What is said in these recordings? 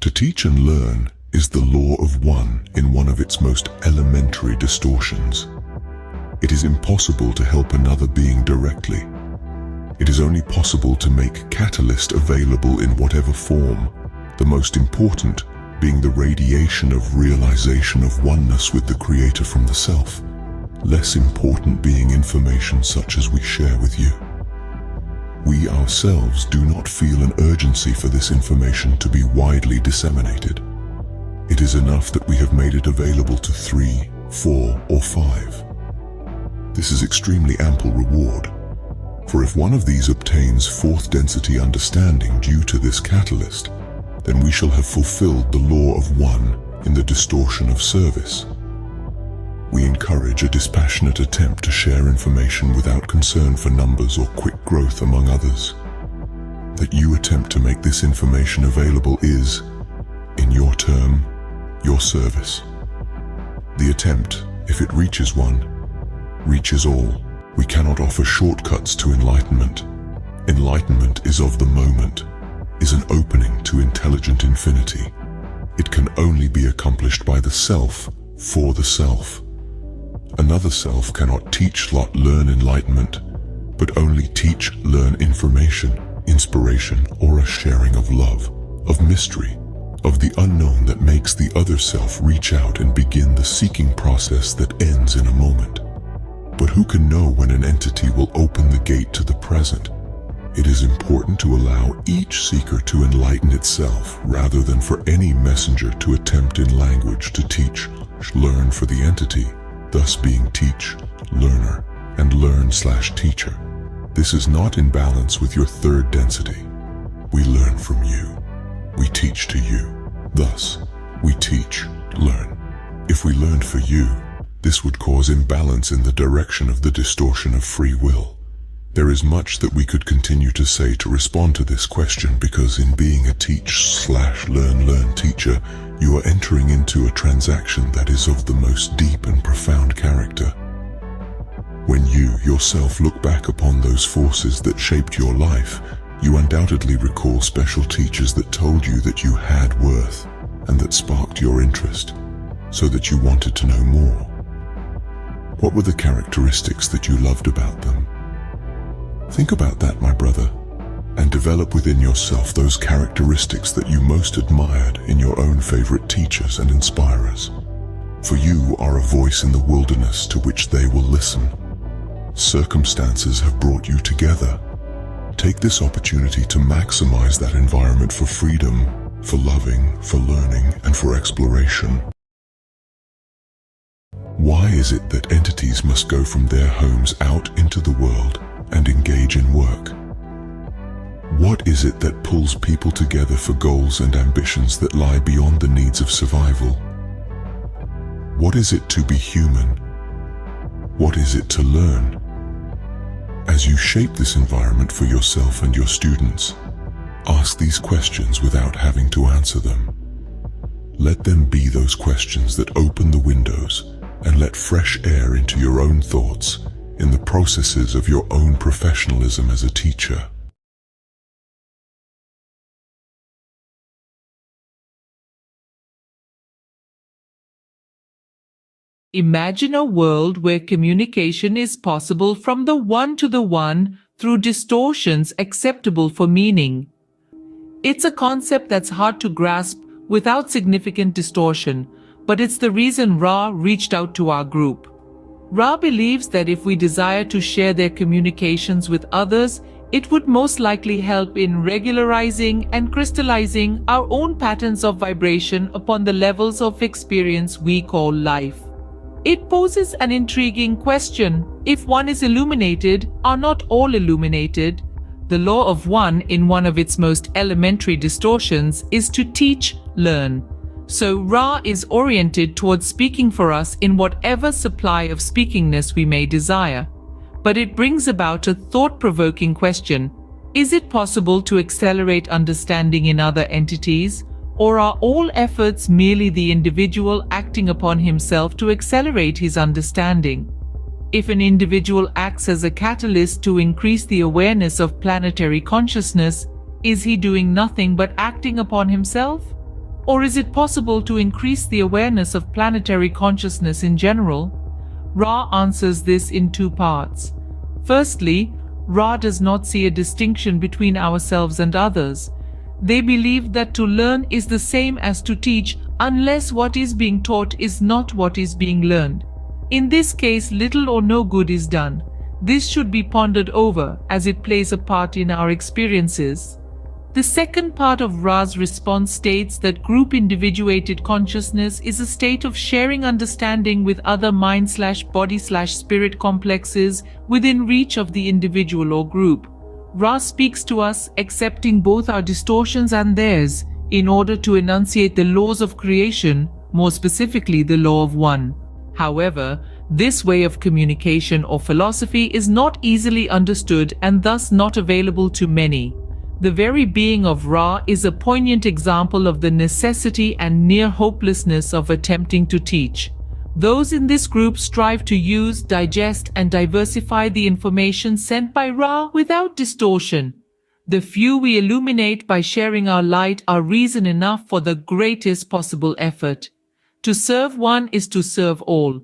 To teach and learn is the law of one in one of its most elementary distortions. It is impossible to help another being directly. It is only possible to make catalyst available in whatever form, the most important being the radiation of realization of oneness with the Creator from the Self, less important being information such as we share with you. We ourselves do not feel an urgency for this information to be widely disseminated. It is enough that we have made it available to 3, 4, or 5. This is extremely ample reward, for if one of these obtains fourth density understanding due to this catalyst, then we shall have fulfilled the law of one in the distortion of service. We encourage a dispassionate attempt to share information without concern for numbers or quick growth among others. That you attempt to make this information available is, in your term, your service. The attempt, if it reaches one, reaches all. We cannot offer shortcuts to enlightenment. Enlightenment is of the moment, is an opening to intelligent infinity. It can only be accomplished by the self, for the self. Another self cannot teach, learn enlightenment, but only teach, learn information, inspiration, or a sharing of love, of mystery, of the unknown that makes the other self reach out and begin the seeking process that ends in a moment. But who can know when an entity will open the gate to the present? It is important to allow each seeker to enlighten itself rather than for any messenger to attempt in language to teach, learn for the entity, thus being teach, learner, and learn/teacher. This is not in balance with your third density. We learn from you. We teach to you. Thus, we teach, learn. If we learned for you, this would cause imbalance in the direction of the distortion of free will. There is much that we could continue to say to respond to this question, because in being a teach/learn teacher, you are entering into a transaction that is of the most deep and profound character. When you yourself look back upon those forces that shaped your life, you undoubtedly recall special teachers that told you that you had worth and that sparked your interest, so that you wanted to know more. What were the characteristics that you loved about them? Think about that, my brother, and develop within yourself those characteristics that you most admired in your own favorite teachers and inspirers. For you are a voice in the wilderness to which they will listen. Circumstances have brought you together. Take this opportunity to maximize that environment for freedom, for loving, for learning, and for exploration. Why is it that entities must go from their homes out into the world and engage in work? What is it that pulls people together for goals and ambitions that lie beyond the needs of survival? What is it to be human? What is it to learn? As you shape this environment for yourself and your students, ask these questions without having to answer them. Let them be those questions that open the windows and let fresh air into your own thoughts in the processes of your own professionalism as a teacher. Imagine a world where communication is possible from the one to the one through distortions acceptable for meaning. It's a concept that's hard to grasp without significant distortion, but it's the reason Ra reached out to our group. Ra believes that if we desire to share their communications with others, it would most likely help in regularizing and crystallizing our own patterns of vibration upon the levels of experience we call life. It poses an intriguing question. If one is illuminated, are not all illuminated? The law of one in one of its most elementary distortions is to teach, learn. So Ra is oriented towards speaking for us in whatever supply of speakingness we may desire. But it brings about a thought-provoking question. Is it possible to accelerate understanding in other entities? Or are all efforts merely the individual acting upon himself to accelerate his understanding? If an individual acts as a catalyst to increase the awareness of planetary consciousness, is he doing nothing but acting upon himself? Or is it possible to increase the awareness of planetary consciousness in general? Ra answers this in two parts. Firstly, Ra does not see a distinction between ourselves and others. They believe that to learn is the same as to teach, unless what is being taught is not what is being learned. In this case, little or no good is done. This should be pondered over, as it plays a part in our experiences. The second part of Ra's response states that group individuated consciousness is a state of sharing understanding with other mind/body/spirit complexes within reach of the individual or group. Ra speaks to us, accepting both our distortions and theirs, in order to enunciate the laws of creation, more specifically the law of one. However, this way of communication or philosophy is not easily understood and thus not available to many. The very being of Ra is a poignant example of the necessity and near hopelessness of attempting to teach. Those in this group strive to use, digest, and diversify the information sent by Ra without distortion. The few we illuminate by sharing our light are reason enough for the greatest possible effort. To serve one is to serve all.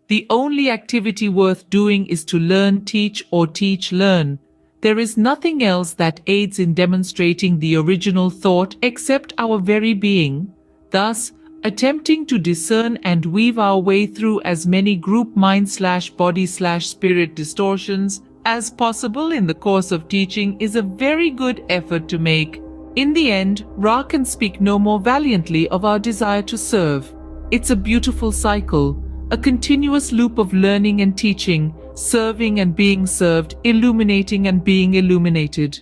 The only activity worth doing is to learn, teach, or teach, learn. There is nothing else that aids in demonstrating the original thought except our very being. Thus, attempting to discern and weave our way through as many group mind/body/spirit distortions as possible in the course of teaching is a very good effort to make. In the end, Ra can speak no more valiantly of our desire to serve. It's a beautiful cycle, a continuous loop of learning and teaching, serving and being served, illuminating and being illuminated.